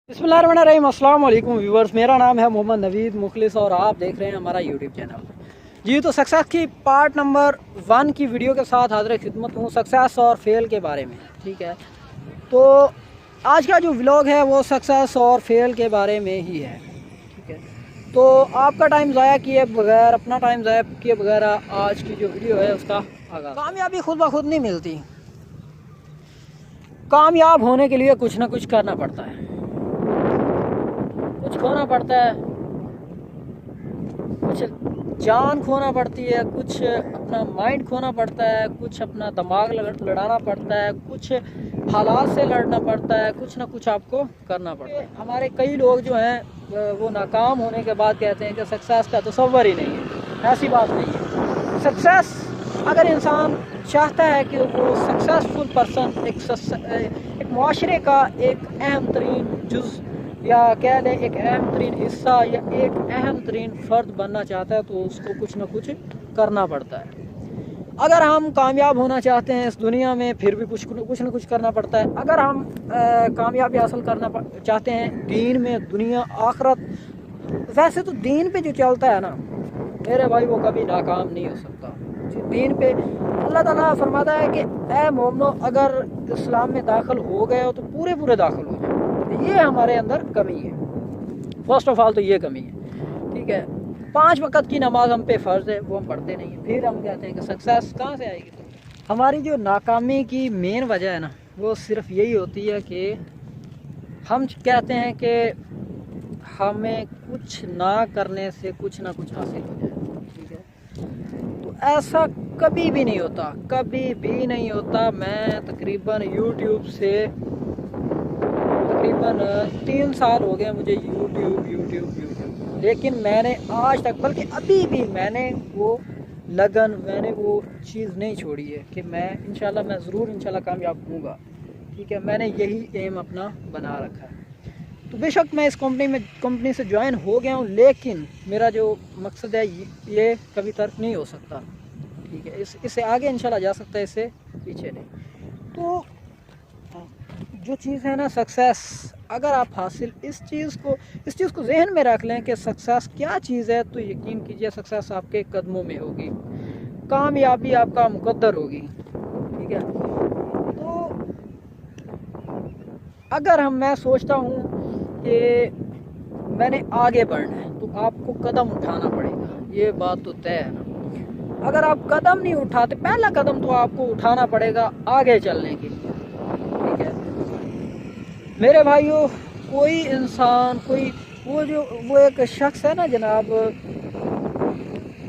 बिस्मिल्लाहिर्रहमानिर्रहीम। अस्सलाम वालेकुम व्यूवर्स, मेरा नाम है मोहम्मद नवीद मुखलिस और आप देख रहे हैं हमारा यूट्यूब चैनल। जी तो सक्सेस की पार्ट नंबर 1 की वीडियो के साथ हाजिर खिदमत हूँ सक्सेस और फेल के बारे में। ठीक है, तो आज का जो व्लॉग है वो सक्सेस और फेल के बारे में ही है। ठीक है, तो आपका टाइम ज़ाया किए बगैर, अपना टाइम ज़ाया किए बगैर आज की जो वीडियो है उसका आगाज़। कामयाबी खुद ब खुद नहीं मिलती, कामयाब होने के लिए कुछ ना कुछ करना पड़ता है, कुछ खोना पड़ता है, कुछ जान खोना पड़ती है, कुछ अपना माइंड खोना पड़ता है, कुछ अपना दिमाग लड़ाना पड़ता है, कुछ हालात से लड़ना पड़ता है, कुछ ना कुछ आपको करना पड़ता है। हमारे कई लोग जो हैं वो नाकाम होने के बाद कहते हैं कि सक्सेस का तसव्वुर ही नहीं है। ऐसी बात नहीं है। सक्सेस अगर इंसान चाहता है कि वो सक्सेसफुल पर्सन एक मुआशरे का एक अहम तरीन जुज़ या कह लें एक अहम तरीन हिस्सा या एक अहम तरीन फ़र्द बनना चाहता है तो उसको कुछ ना कुछ करना पड़ता है। अगर हम कामयाब होना चाहते हैं इस दुनिया में फिर भी कुछ ना कुछ करना पड़ता है। अगर हम कामयाबी हासिल करना चाहते हैं दीन में, दुनिया आखरत, वैसे तो दीन पे जो चलता है ना मेरे भाई वो कभी नाकाम नहीं हो सकता। दीन पे अल्लाह ताला फरमाता है कि ए मोमनो अगर इस्लाम में दाखिल हो गए हो तो पूरे दाखिल हो जाओ। ये हमारे अंदर कमी है। फर्स्ट ऑफ ऑल तो ये कमी है। ठीक है, 5 वक़्त की नमाज हम पे फ़र्ज़ है, वो हम पढ़ते नहीं हैं। फिर हम कहते हैं कि सक्सेस कहाँ से आएगी। हमारी जो नाकामी की मेन वजह है ना वो सिर्फ यही होती है कि हम कहते हैं कि हमें कुछ ना करने से कुछ ना कुछ हासिल हो जाए। ठीक है, तो ऐसा कभी भी नहीं होता, कभी भी नहीं होता। मैं तकरीबन यूट्यूब से तकरीबन 3 साल हो गए मुझे यूट्यूब, लेकिन मैंने आज तक, बल्कि अभी भी मैंने वो लगन, मैंने वो चीज़ नहीं छोड़ी है कि मैं इंशाल्लाह मैं ज़रूर इंशाल्लाह कामयाब होऊंगा। ठीक है, मैंने यही एम अपना बना रखा है। तो बेशक मैं इस कंपनी से ज्वाइन हो गया हूँ, लेकिन मेरा जो मकसद है ये कभी तर्क नहीं हो सकता। ठीक है, इससे आगे इंशाल्लाह जा सकता है, इससे पीछे नहीं। तो जो चीज़ है ना सक्सेस, अगर आप हासिल इस चीज़ को जहन में रख लें कि सक्सेस क्या चीज़ है, तो यकीन कीजिए सक्सेस आपके कदमों में होगी, कामयाबी आपका मुकद्दर होगी। ठीक है, तो अगर मैं सोचता हूँ कि मैंने आगे बढ़ना है तो आपको कदम उठाना पड़ेगा, ये बात तो तय है ना। अगर आप कदम नहीं उठाते, पहला कदम तो आपको उठाना पड़ेगा आगे चलने के लिए। ठीक है मेरे भाइयों, कोई इंसान, कोई वो एक शख्स है ना जनाब,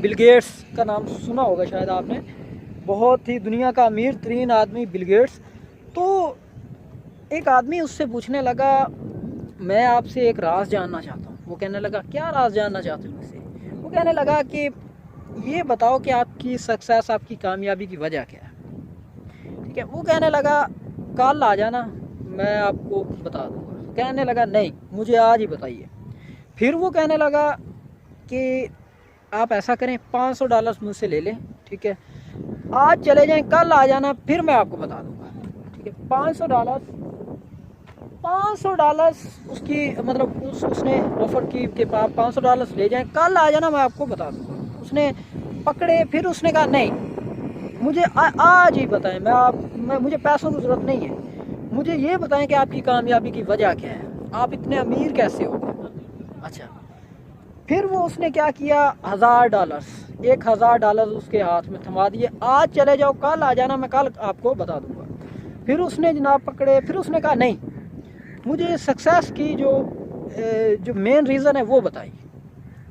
बिल गेट्स का नाम सुना होगा शायद आपने, बहुत ही दुनिया का अमीर तरीन आदमी बिल गेट्स। तो एक आदमी उससे पूछने लगा मैं आपसे एक राज जानना चाहता हूँ। वो कहने लगा क्या राज जानना चाहते हो मुझसे? वो कहने लगा कि ये बताओ कि आपकी सक्सेस, आपकी कामयाबी की वजह क्या है। ठीक है, वो कहने लगा कल आ जाना, मैं आपको बता दूँगा। कहने लगा नहीं, मुझे आज ही बताइए। फिर वो कहने लगा कि आप ऐसा करें, $500 मुझसे ले लें। ठीक है, आज चले जाएं, कल आ जाना, फिर मैं आपको बता दूँगा। ठीक है, $500 उसकी मतलब उसने ऑफ़र की कि आप $500 ले जाएं, कल आ जाना, मैं आपको बता दूँगा। उसने पकड़े, फिर उसने कहा नहीं, मुझे आज ही बताएं, मुझे पैसों की ज़रूरत नहीं है, मुझे ये बताएं कि आपकी कामयाबी की वजह क्या है, आप इतने अमीर कैसे हो। अच्छा, फिर वो उसने क्या किया, $1000 उसके हाथ में थमा दिए, आज चले जाओ, कल आ जाना, मैं कल आपको बता दूँगा। फिर उसने जनाब पकड़े, फिर उसने कहा नहीं, मुझे सक्सेस की जो मेन रीज़न है वो बताइए।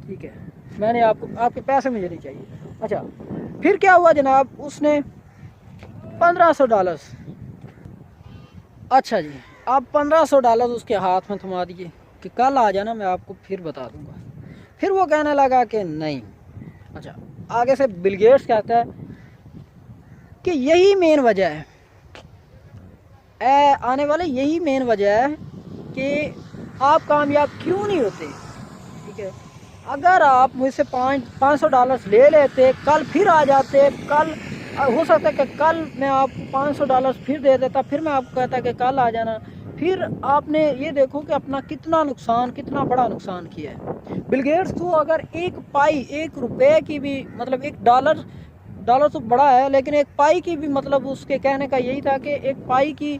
ठीक है, मैंने आपके पैसे मुझे नहीं चाहिए। अच्छा, फिर क्या हुआ जनाब, उसने $1500, अच्छा जी, आप $1500 उसके हाथ में थमा दिए कि कल आ जाना, मैं आपको फिर बता दूंगा। फिर वो कहने लगा कि नहीं। अच्छा, आगे से बिल गेट्स कहता है कि यही मेन वजह है, आने वाले यही मेन वजह है कि आप कामयाब क्यों नहीं होते। ठीक है, अगर आप मुझसे $500 ले लेते, कल फिर आ जाते, कल हो सकता है कि कल मैं आपको $500 फिर दे देता, फिर मैं आपको कहता कि कल आ जाना, फिर आपने ये देखो कि अपना कितना नुकसान, कितना बड़ा नुकसान किया है। बिल गेट्स तो अगर एक पाई, एक रुपए की भी, मतलब $1 तो बड़ा है, लेकिन एक पाई की भी, मतलब उसके कहने का यही था कि एक पाई की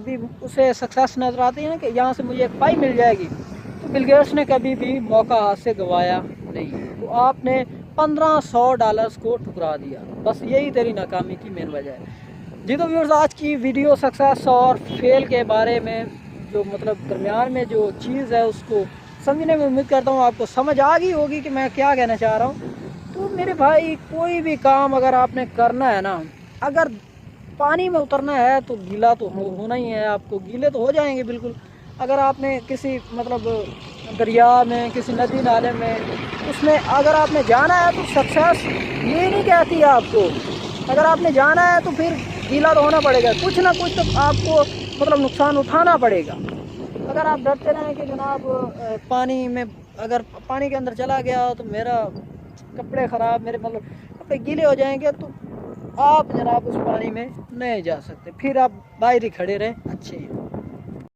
भी उसे सक्सेस नज़र आती है ना, कि यहाँ से मुझे एक पाई मिल जाएगी। तो बिल गेट्स ने कभी भी मौका हाथ से गंवाया नहीं। तो आपने $1500 को ठुकरा दिया, बस यही तेरी नाकामी की मेन वजह है। जी तो व्यूअर्स, आज की वीडियो सक्सेस और फेल के बारे में, जो मतलब दरमियान में जो चीज़ है उसको समझने में, उम्मीद करता हूँ आपको समझ आ गई होगी कि मैं क्या कहना चाह रहा हूँ। तो मेरे भाई, कोई भी काम अगर आपने करना है ना, अगर पानी में उतरना है तो गीला तो होना ही है, आपको गीले तो हो जाएंगे बिल्कुल। अगर आपने किसी मतलब दरिया में, किसी नदी नाले में, उसमें अगर आपने जाना है तो सक्सेस ये नहीं कहती है आपको। अगर आपने जाना है तो फिर गीला तो होना पड़ेगा, कुछ ना कुछ तो आपको मतलब नुकसान उठाना पड़ेगा। अगर आप डरते रहें कि जनाब पानी में, अगर पानी के अंदर चला गया तो मेरा कपड़े ख़राब, मेरे मतलब कपड़े गीले हो जाएंगे, तो आप जनाब उस पानी में नहीं जा सकते, फिर आप बाहर ही खड़े रहें, अच्छे हैं।